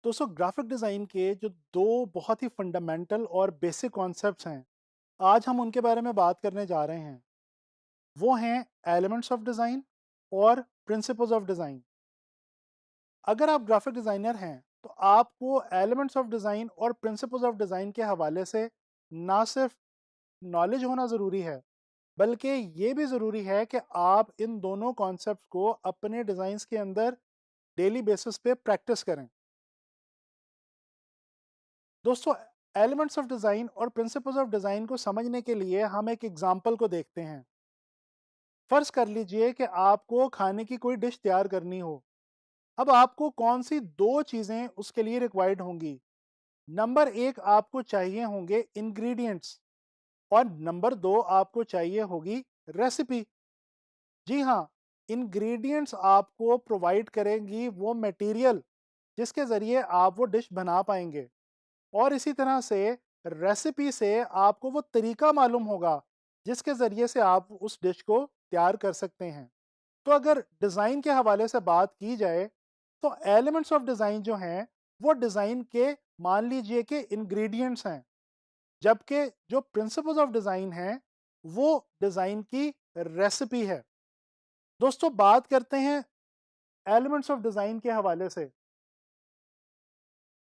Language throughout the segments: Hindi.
दोस्तों ग्राफिक डिज़ाइन के जो दो बहुत ही फंडामेंटल और बेसिक कॉन्सेप्ट्स हैं, आज हम उनके बारे में बात करने जा रहे हैं। वो हैं एलिमेंट्स ऑफ डिज़ाइन और प्रिंसिपल्स ऑफ डिज़ाइन। अगर आप ग्राफिक डिज़ाइनर हैं, तो आपको एलिमेंट्स ऑफ डिज़ाइन और प्रिंसिपल्स ऑफ डिज़ाइन के हवाले से ना सिर्फ नॉलेज होना ज़रूरी है, बल्कि ये भी ज़रूरी है कि आप इन दोनों कॉन्सेप्ट्स को अपने डिज़ाइंस के अंदर डेली बेसिस पे प्रैक्टिस करें। दोस्तों एलिमेंट्स ऑफ डिज़ाइन और प्रिंसिपल्स ऑफ डिज़ाइन को समझने के लिए हम एक एग्जांपल को देखते हैं। फर्ज कर लीजिए कि आपको खाने की कोई डिश तैयार करनी हो। अब आपको कौन सी दो चीज़ें उसके लिए रिक्वायर्ड होंगी। नंबर एक, आपको चाहिए होंगे इंग्रेडिएंट्स और नंबर दो, आपको चाहिए होगी रेसिपी। जी हाँ, इंग्रेडिएंट्स आपको प्रोवाइड करेंगी वो मटेरियल जिसके ज़रिए आप वो डिश बना पाएंगे, और इसी तरह से रेसिपी से आपको वो तरीका मालूम होगा जिसके ज़रिए से आप उस डिश को तैयार कर सकते हैं। तो अगर डिज़ाइन के हवाले से बात की जाए, तो एलिमेंट्स ऑफ डिज़ाइन जो हैं, वो डिज़ाइन के मान लीजिए कि इंग्रेडिएंट्स हैं, जबकि जो प्रिंसिपल्स ऑफ डिज़ाइन हैं, वो डिज़ाइन की रेसिपी है। दोस्तों बात करते हैं एलिमेंट्स ऑफ डिज़ाइन के हवाले से।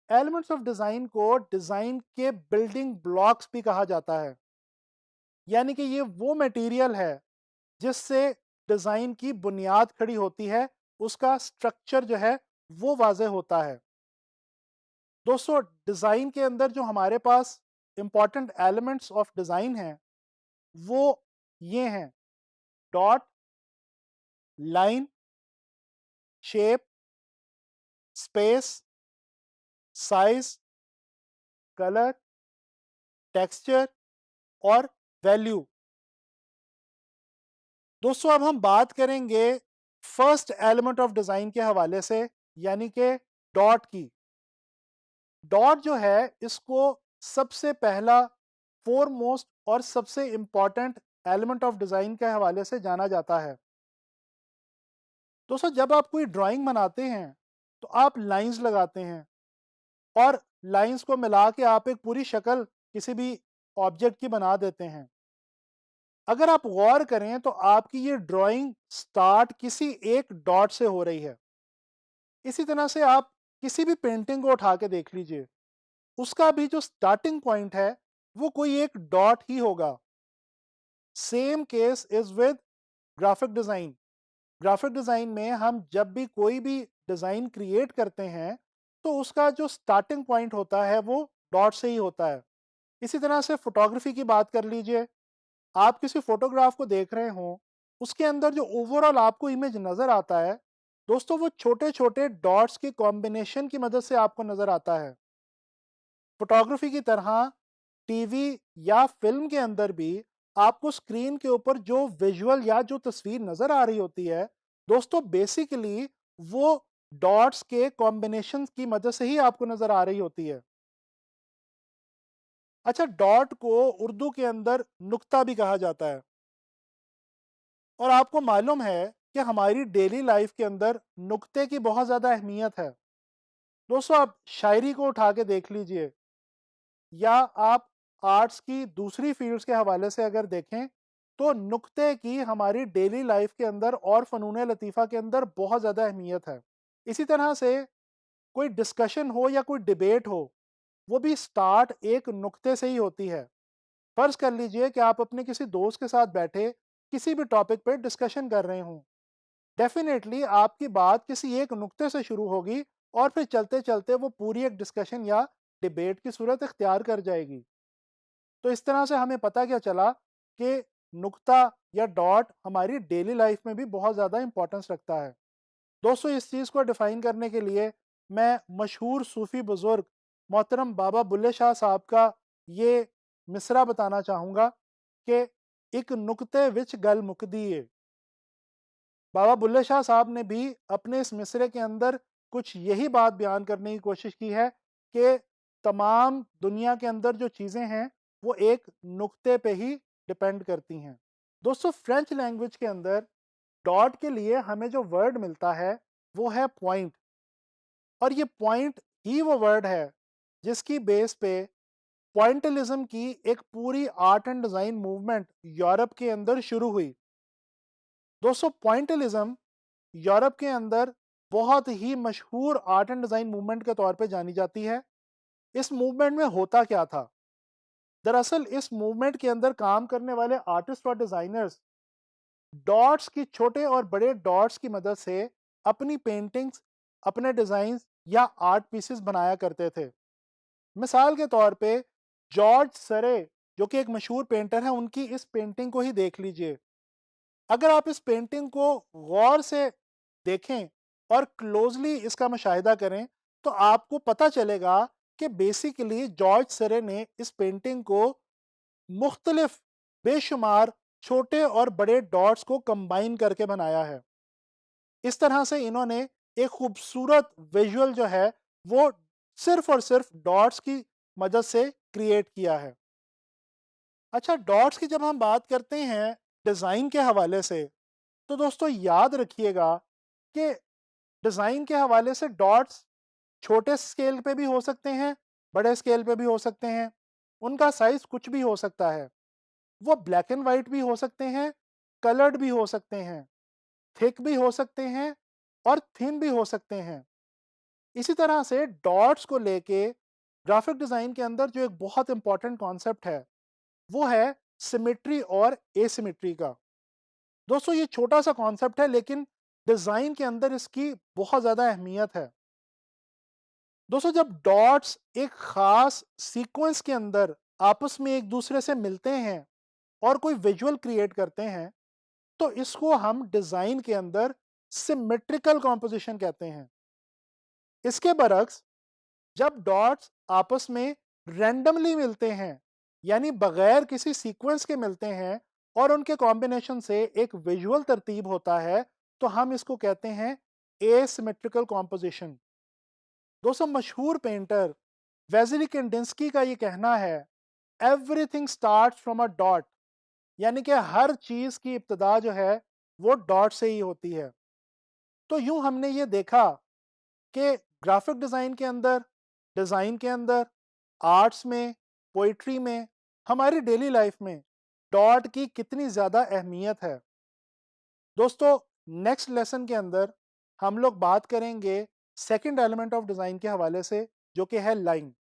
एलिमेंट्स ऑफ डिज़ाइन को डिज़ाइन के बिल्डिंग ब्लॉक्स भी कहा जाता है, यानी कि ये वो मटेरियल है जिससे डिज़ाइन की बुनियाद खड़ी होती है, उसका स्ट्रक्चर जो है वो वाज़ेह होता है। दोस्तों डिज़ाइन के अंदर जो हमारे पास इंपॉर्टेंट एलिमेंट्स ऑफ डिज़ाइन हैं, वो ये हैं: dot, line, shape, space, size, colour, texture और वैल्यू। दोस्तों अब हम बात करेंगे फर्स्ट एलिमेंट ऑफ डिज़ाइन के हवाले से, यानी कि डॉट की। डॉट जो है, इसको सबसे पहला, फोरमोस्ट और सबसे इंपॉर्टेंट एलिमेंट ऑफ डिज़ाइन के हवाले से जाना जाता है। दोस्तों जब आप कोई ड्राइंग बनाते हैं, तो आप लाइंस लगाते हैं, और लाइंस को मिला के आप एक पूरी शक्ल किसी भी ऑब्जेक्ट की बना देते हैं। अगर आप गौर करें, तो आपकी ये ड्राइंग स्टार्ट किसी एक डॉट से हो रही है। इसी तरह से आप किसी भी पेंटिंग को उठा के देख लीजिए, उसका भी जो स्टार्टिंग पॉइंट है, वो कोई एक डॉट ही होगा। Same case is with graphic design. Graphic design में हम जब भी कोई भी डिज़ाइन क्रिएट करते हैं, तो उसका जो स्टार्टिंग पॉइंट होता है, वो डॉट से ही होता है। इसी तरह से फोटोग्राफी की बात कर लीजिए। आप किसी फोटोग्राफ को देख रहे हो, उसके अंदर जो ओवरऑल आपको इमेज नज़र आता है, दोस्तों वो छोटे छोटे डॉट्स के कॉम्बिनेशन की मदद से आपको नज़र आता है। फोटोग्राफी की तरह टीवी या फिल्म के अंदर भी आपको स्क्रीन के ऊपर जो विजुअल या जो तस्वीर नज़र आ रही होती है, दोस्तों बेसिकली वो डॉट्स के कॉम्बिनेशन की मदद से ही आपको नज़र आ रही होती है। अच्छा, डॉट को उर्दू के अंदर नुक्ता भी कहा जाता है, और आपको मालूम है कि हमारी डेली लाइफ के अंदर नुक्ते की बहुत ज़्यादा अहमियत है। दोस्तों आप शायरी को उठा के देख लीजिए, या आप आर्ट्स की दूसरी फील्ड्स के हवाले से अगर देखें, तो नुक्ते की हमारी डेली लाइफ के अंदर और फ़नून लतीफ़ा के अंदर बहुत ज़्यादा अहमियत है। इसी तरह से कोई डिस्कशन हो या कोई डिबेट हो, वो भी स्टार्ट एक नुक्ते से ही होती है। फ़र्ज़ कर लीजिए कि आप अपने किसी दोस्त के साथ बैठे किसी भी टॉपिक पे डिस्कशन कर रहे हों। डेफ़िनेटली आपकी बात किसी एक नुक्ते से शुरू होगी, और फिर चलते-चलते वो पूरी एक डिस्कशन या डिबेट की सूरत इख्तियार कर जाएगी। तो इस तरह से हमें पता क्या चला कि नुक्ता या डॉट हमारी डेली लाइफ में भी बहुत ज़्यादा इंपॉर्टेंस रखता है। दोस्तों इस चीज़ को डिफ़ाइन करने के लिए मैं मशहूर सूफ़ी बुज़ुर्ग मोहतरम बाबा बुल्ले शाह साहब का ये मिसरा बताना चाहूँगा कि एक नुक्ते विच गल मुकदी है। बाबा बुल्ले शाह साहब ने भी अपने इस मिसरे के अंदर कुछ यही बात बयान करने की कोशिश की है कि तमाम दुनिया के अंदर जो चीज़ें हैं, वो एक नुक्ते पे ही डिपेंड करती हैं। दोस्तों फ्रेंच लैंग्वेज के अंदर डॉट के लिए हमें जो वर्ड मिलता है, वो है पॉइंट। और ये पॉइंट ही वो वर्ड है जिसकी बेस पे पॉइंटलिज्म की एक पूरी art and design movement Europe के अंदर शुरू हुई। दोस्तों, पॉइंटलिज्म यूरोप के अंदर बहुत ही मशहूर आर्ट एंड डिज़ाइन मूवमेंट के तौर पे जानी जाती है। इस मूवमेंट में होता क्या था? दरअसल इस मूवमेंट के अंदर काम करने वाले आर्टिस्ट और डिज़ाइनर्स डॉट्स की, छोटे और बड़े डॉट्स की मदद से अपनी पेंटिंग्स, अपने डिज़ाइंस या आर्ट पीसेस बनाया करते थे। मिसाल के तौर पे जॉर्ज सरे, जो कि एक मशहूर पेंटर हैं, उनकी इस पेंटिंग को ही देख लीजिए। अगर आप इस पेंटिंग को गौर से देखें और क्लोजली इसका मुशाहिदा करें, तो आपको पता चलेगा कि बेसिकली जॉर्ज सरे ने इस पेंटिंग को मुख्तलिफ बेशुमार छोटे और बड़े डॉट्स को कंबाइन करके बनाया है। इस तरह से इन्होंने एक खूबसूरत विजुअल जो है वो सिर्फ और सिर्फ डॉट्स की मदद से क्रिएट किया है। अच्छा, डॉट्स की जब हम बात करते हैं डिज़ाइन के हवाले से, तो दोस्तों याद रखिएगा कि डिज़ाइन के हवाले से डॉट्स छोटे स्केल पे भी हो सकते हैं, बड़े स्केल पे भी हो सकते हैं। उनका साइज़ कुछ भी हो सकता है। वो ब्लैक एंड व्हाइट भी हो सकते हैं, कलर्ड भी हो सकते हैं, थिक भी हो सकते हैं और थिन भी हो सकते हैं। इसी तरह से डॉट्स को लेके ग्राफिक डिज़ाइन के अंदर जो एक बहुत इंपॉर्टेंट कॉन्सेप्ट है, वो है सिमेट्री और एसिमेट्री का। दोस्तों, ये छोटा सा कॉन्सेप्ट है लेकिन डिज़ाइन के अंदर इसकी बहुत ज़्यादा अहमियत है। दोस्तों, जब डॉट्स एक खास सीक्वेंस के अंदर आपस में एक दूसरे से मिलते हैं और कोई विजुअल क्रिएट करते हैं, तो इसको हम डिज़ाइन के अंदर सिमेट्रिकल कॉम्पोजिशन कहते हैं। इसके बरक्स जब डॉट्स आपस में रैंडमली मिलते हैं, यानी बगैर किसी सीक्वेंस के मिलते हैं और उनके कॉम्बिनेशन से एक विजुअल तरतीब होता है, तो हम इसको कहते हैं एसिमेट्रिकल कॉम्पोजिशन। दोस्तों, मशहूर पेंटर वेसिली कैंडिंस्की का ये कहना है, everything starts from a dot, यानी कि हर चीज की इब्तिदा जो है वो डॉट से ही होती है। तो यूं हमने ये देखा कि ग्राफिक डिज़ाइन के अंदर, आर्ट्स में, पोइट्री में, हमारी डेली लाइफ में डॉट की कितनी ज़्यादा अहमियत है। दोस्तों, नेक्स्ट लेसन के अंदर हम लोग बात करेंगे सेकंड एलिमेंट ऑफ डिज़ाइन के हवाले से, जो कि है लाइन।